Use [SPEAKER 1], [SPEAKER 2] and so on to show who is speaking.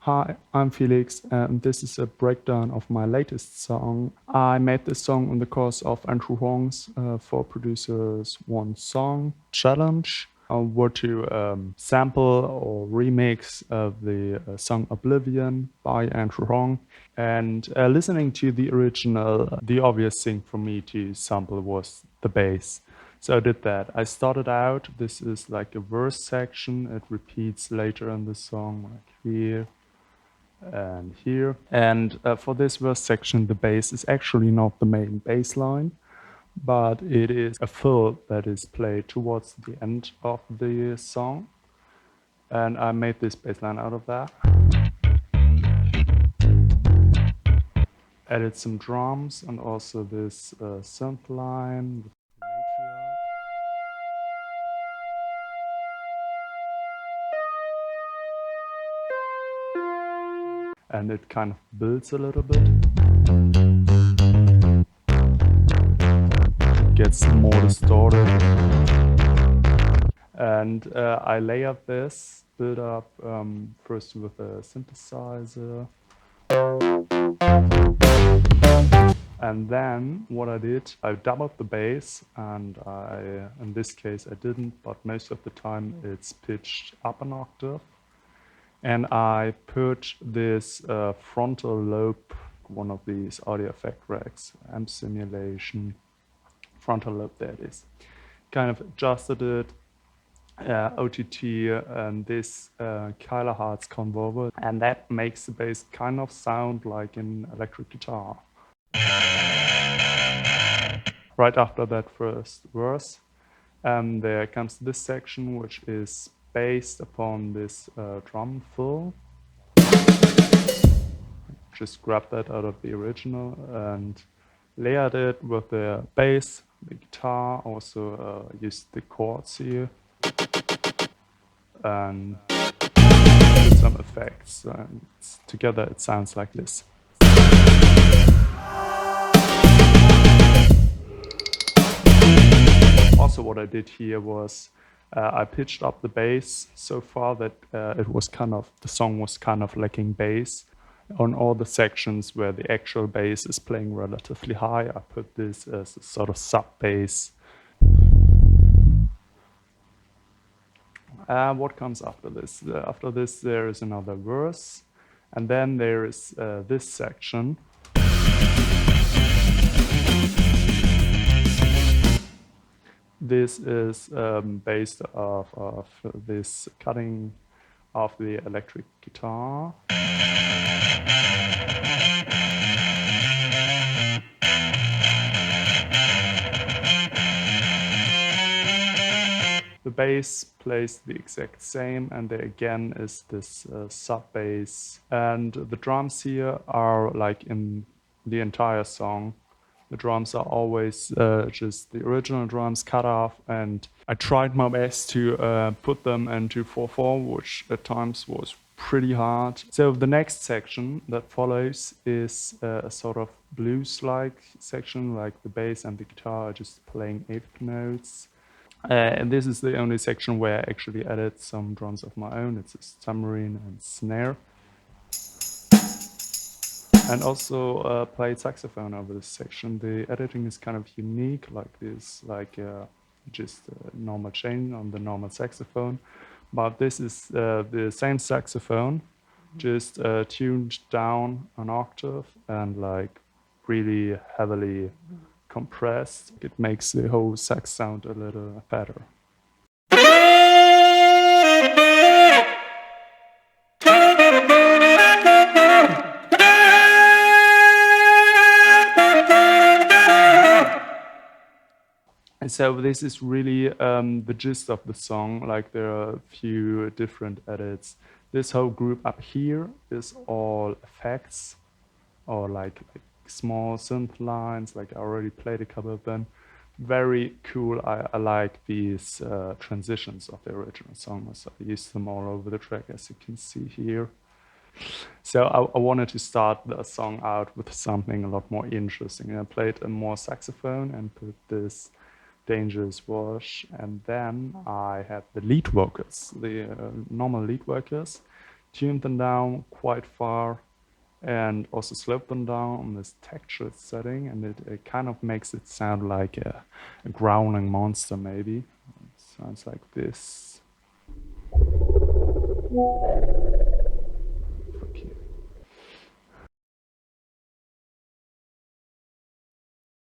[SPEAKER 1] Hi, I'm Felix, and this is a breakdown of my latest song. I made this song in the course of Andrew Huang's For Producers One Song challenge, where to sample or remix the song Oblivion by Andrew Huang. And listening to the original, the obvious thing for me to sample was the bass. So I did that. I started out, this is like a verse section. It repeats later in the song, like here and here. And for this verse section, the bass is actually not the main bass line, but it is a fill that is played towards the end of the song. And I made this bass line out of that. Added some drums and also this synth line with the matriarch. And it kind of builds a little bit. It gets more distorted. And I layered this build up first with a synthesizer. And then what I did, I doubled the bass, and in this case I didn't, but most of the time it's pitched up an octave. And I put this frontal lobe, one of these audio effect racks, amp simulation, frontal lobe, there it is. Kind of adjusted it, OTT, and this kilohertz converter, and that makes the bass kind of sound like an electric guitar. Right after that first verse, there comes this section, which is based upon this drum fill. Just grabbed that out of the original and layered it with the bass, the guitar, also used the chords here, and did some effects. And together it sounds like this. Also what I did here was I pitched up the bass so far that the song was kind of lacking bass. On all the sections where the actual bass is playing relatively high, I put this as a sort of sub bass. What comes after this? After this there is another verse, and then there is this section. This is based off this cutting of the electric guitar. The bass plays the exact same, and there again is this sub bass. And the drums here are like in the entire song. The drums are always just the original drums cut off, and I tried my best to put them into 4/4, which at times was pretty hard. So the next section that follows is a sort of blues-like section, like the bass and the guitar are just playing eighth notes. And this is the only section where I actually added some drums of my own. It's a tambourine and snare. And also played saxophone over this section. The editing is kind of unique, like this, like just a normal chain on the normal saxophone. But this is the same saxophone, just tuned down an octave and like really heavily compressed. It makes the whole sax sound a little better. And so this is really the gist of the song. Like there are a few different edits. This whole group up here is all effects or like small synth lines. Like I already played a couple of them. Very cool. I like these transitions of the original song. So I used them all over the track, as you can see here. So I wanted to start the song out with something a lot more interesting. I played a more saxophone and put this Dangerous Wash, and then I had the lead vocals, the normal lead vocals, tuned them down quite far and also slowed them down on this textured setting, and it kind of makes it sound like a growling monster, maybe. It sounds like this.